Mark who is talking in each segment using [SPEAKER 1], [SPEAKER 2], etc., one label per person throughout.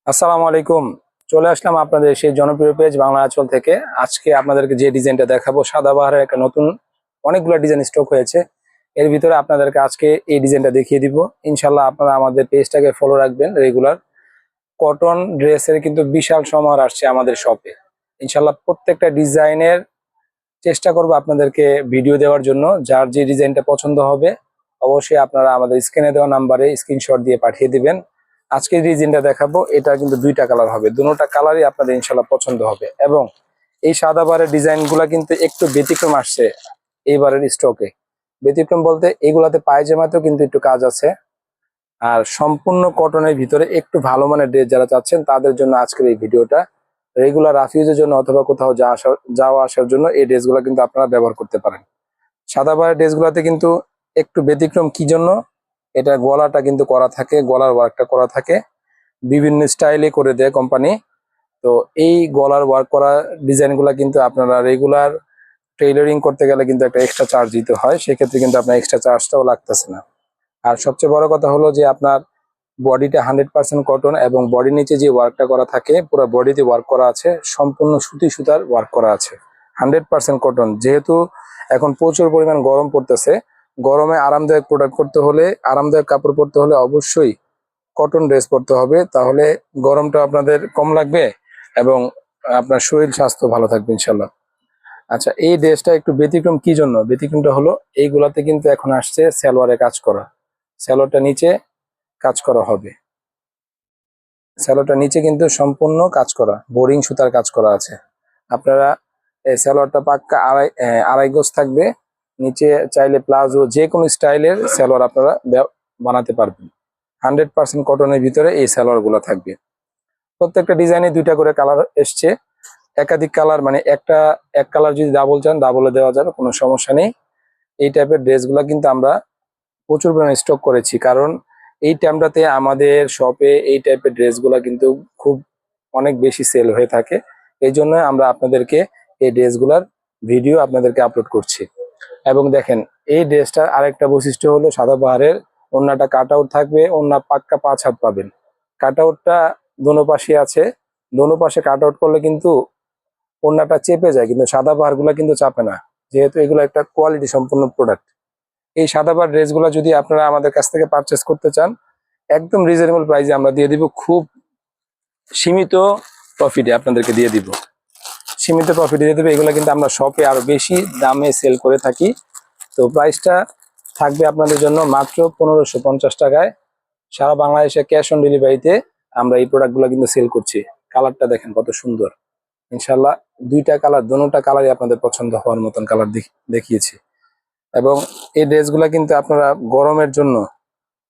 [SPEAKER 1] আসসালামু আলাইকুম। চলে আসলাম আপনাদের সেই জনপ্রিয় পেজ বাংলা আঁচল থেকে। আজকে আপনাদেরকে যে ডিজাইনটা দেখাবো, সাদাবাহারের একটা নতুন অনেকগুলো ডিজাইন স্টক হয়েছে। এর ভিতরে আপনাদেরকে আজকে এই ডিজাইনটা দেখিয়ে দিব। ইনশাল্লাহ আপনারা আমাদের পেজটাকে ফলো রাখবেন রেগুলার। কটন ড্রেসের কিন্তু বিশাল সমাহার আসছে আমাদের শপে। ইনশাল্লাহ প্রত্যেকটা ডিজাইনের চেষ্টা করবো আপনাদেরকে ভিডিও দেওয়ার জন্য। যার যে ডিজাইনটা পছন্দ হবে অবশ্যই আপনারা আমাদের স্ক্রিনে দেওয়া নাম্বারে স্ক্রিনশট দিয়ে পাঠিয়ে দিবেন। আজকে যে ডিজাইনটা দেখাবো এটা কিন্তু দুইটা কালার হবে, দুটোটা কালারই আপনাদের ইনশাল্লাহ পছন্দ হবে। এবং এই সাদাবারের ডিজাইনগুলো কিন্তু একটু ব্যতিক্রম আসছে এইবারের স্টকে। ব্যতিক্রম বলতে এগুলাতে পায়জামাতেও কিন্তু একটু কাজ আছে। আর সম্পূর্ণ কটনের ভিতরে একটু ভালো মানের ড্রেস যারা চাচ্ছেন তাদের জন্য আজকের এই ভিডিওটা। রেগুলার রাফিউজের জন্য অথবা কোথাও যাওয়া আসার জন্য এই ড্রেসগুলো কিন্তু আপনারা ব্যবহার করতে পারেন। সাদাবারের ড্রেসগুলোতে কিন্তু একটু ব্যতিক্রম কি জন্য, এটা গলাটা কিন্তু করা থাকে, গলার ওয়ার্কটা করা থাকে, বিভিন্ন স্টাইলে করে দেয় কোম্পানি। তো এই গলার ওয়ার্ক করা ডিজাইনগুলো কিন্তু আপনারা রেগুলার টেইলরিং করতে গেলে কিন্তু একটা এক্সট্রা চার্জ দিতে হয়, সেক্ষেত্রে কিন্তু আপনার এক্সট্রা চার্জটাও লাগতেছে না। আর সবচেয়ে বড় কথা হলো যে আপনার বডিটা 100% কটন এবং বডির নিচে যে ওয়ার্কটা করা থাকে পুরো বডিতে ওয়ার্ক করা আছে, সম্পূর্ণ সুতি সুতার ওয়ার্ক করা আছে, 100% কটন। যেহেতু এখন প্রচুর পরিমাণ গরম পড়তেছে, গরমে আরামদায়ক প্রোডাক্ট করতে হলে, আরামদায়ক কাপড় পরতে হলে অবশ্যই কটন ড্রেস পরতে হবে, তাহলে গরমটা আপনাদের কম লাগবে এবং আপনার শরীর স্বাস্থ্য ভালো থাকবে ইনশাল্লাহ। আচ্ছা, এই ড্রেসটা একটু ব্যতিক্রম কি জন্য? ব্যতিক্রমটা হলো এইগুলাতে কিন্তু এখন আসছে সালোয়ারে কাজ করা, সালোয়ারটা নিচে কাজ করা হবে, সালোয়ারটা নিচে কিন্তু সম্পূর্ণ কাজ করা, বোরিং সুতার কাজ করা আছে। আপনারা এই সালোয়ারটা পাক্কা আড়াই গজ থাকবে, নিচে চাইলে প্লাজো যে কোনো স্টাইলের সালোয়ার আপনারা বানাতে পারবেন। 100% কটনের ভিতরে এই সালোয়ার গুলো থাকবে। প্রত্যেকটা ডিজাইনে দুইটা করে কালার এসছে, একাধিক কালার মানে এক কালার যদি ডাবল চান ডাবলে দেওয়া যাবে, কোনো সমস্যা নেই। এই টাইপের ড্রেসগুলো কিন্তু আমরা প্রচুর পরিমাণে স্টক করেছি, কারণ এই টাইমটাতে আমাদের শপে এই টাইপের ড্রেসগুলো কিন্তু খুব অনেক বেশি সেল হয়ে থাকে। এই জন্য আমরা আপনাদেরকে এই ড্রেসগুলোর ভিডিও আপনাদেরকে আপলোড করছি। এবং দেখেন, এই ড্রেসটার আরেকটা বৈশিষ্ট্য হলো সাদাবাহারের ওড়নাটা কাট আউট থাকবে, ওড়না পাক্কা 5 হাত পাবেন। কাট আউটটা দোনো পাশে আছে, দোনো পাশে কাট আউট করলে কিন্তু ওড়নাটা চেপে যায়, কিন্তু সাদাবাহার গুলা কিন্তু চাপে না, যেহেতু এগুলো একটা কোয়ালিটি সম্পূর্ণ প্রোডাক্ট। এই সাদাবাহার ড্রেসগুলো যদি আপনারা আমাদের কাছ থেকে পারচেস করতে চান, একদম রিজনেবল প্রাইসে আমরা দিয়ে দিব, খুব সীমিত প্রফিটে আপনাদেরকে দিয়ে দিব, সীমিত প্রফিটে দিয়ে দেবে। এগুলো কিন্তু আমরা শপে আরো বেশি দামে সেল করে থাকি। তো প্রাইসটা থাকবে আপনাদের জন্য মাত্র 1550 টাকায়। সারা বাংলাদেশে ক্যাশ অন ডেলিভারিতে আমরা এই প্রোডাক্টগুলো কিন্তু সেল করছি। কালারটা দেখেন কত সুন্দর, ইনশাল্লাহ দুইটা কালার, দোনোটা কালারই আপনাদের পছন্দ হওয়ার মতন কালার দেখিয়েছি। এবং এই ড্রেসগুলো কিন্তু আপনারা গরমের জন্য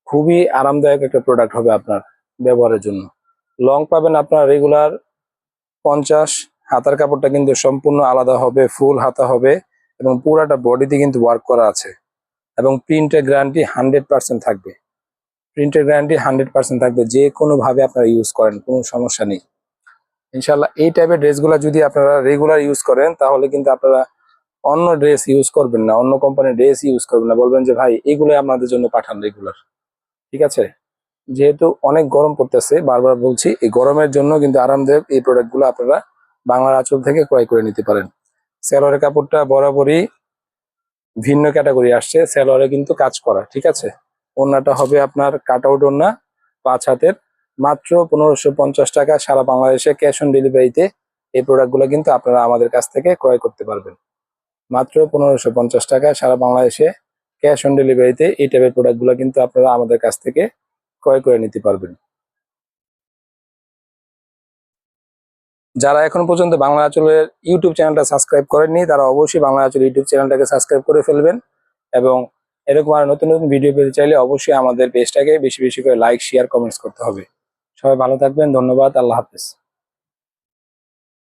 [SPEAKER 1] খুবই আরামদায়ক একটা প্রোডাক্ট হবে আপনার ব্যবহারের জন্য। লং পাবেন আপনার রেগুলার 50, হাতার কাপড়টা কিন্তু সম্পূর্ণ আলাদা হবে, ফুল হাতা হবে এবং পুরাটা বডিতে কিন্তু ওয়ার্ক করা আছে। এবং প্রিন্টের গ্যারান্টি 100% থাকবে, প্রিন্টের গ্যারান্টি 100% থাকবে, যে কোনো ভাবে আপনারা ইউজ করেন কোনো সমস্যা নেই ইনশাল্লাহ। এই টাইপের ড্রেসগুলো যদি আপনারা রেগুলার ইউজ করেন তাহলে কিন্তু আপনারা অন্য ড্রেস ইউজ করবেন না, অন্য কোম্পানির ড্রেস ইউজ করবেন না, বলবেন যে ভাই এগুলো আপনাদের জন্য পাঠান রেগুলার। ঠিক আছে, যেহেতু অনেক গরম পড়তেছে, বারবার বলছি, এই গরমের জন্য কিন্তু আরামদায়ক এই প্রোডাক্টগুলো আপনারা বাংলার আঁচল থেকে ক্রয় করে নিতে পারেন। সালোয়ারের কাপড়টা বরাবরই ভিন্ন ক্যাটাগরি আসছে, সালোয়ারে কিন্তু কাজ করা, ঠিক আছে। ওড়নাটা হবে আপনার কাট আউট ওড়না, 5 হাতের, মাত্র 1550 টাকা। সারা বাংলাদেশে ক্যাশ অন ডেলিভারিতে এই প্রোডাক্টগুলো কিন্তু আপনারা আমাদের কাছ থেকে ক্রয় করতে পারবেন। মাত্র 1550 টাকা সারা বাংলাদেশে ক্যাশ অন ডেলিভারিতে এই টাইপের প্রোডাক্টগুলো কিন্তু আপনারা আমাদের কাছ থেকে ক্রয় করে নিতে পারবেন। যারা এখন পর্যন্ত বাংলা আঁচলের ইউটিউব চ্যানেলটা সাবস্ক্রাইব করেননি তারা অবশ্যই বাংলা আঁচল ইউটিউব চ্যানেলটাকে সাবস্ক্রাইব করে ফেলবেন। এবং এরকম আর নতুন নতুন ভিডিও পেতে চাইলে অবশ্যই আমাদের পেজটাকে বেশি বেশি করে লাইক, শেয়ার, কমেন্টস করতে হবে। সবাই ভালো থাকবেন, ধন্যবাদ, আল্লাহ হাফেজ।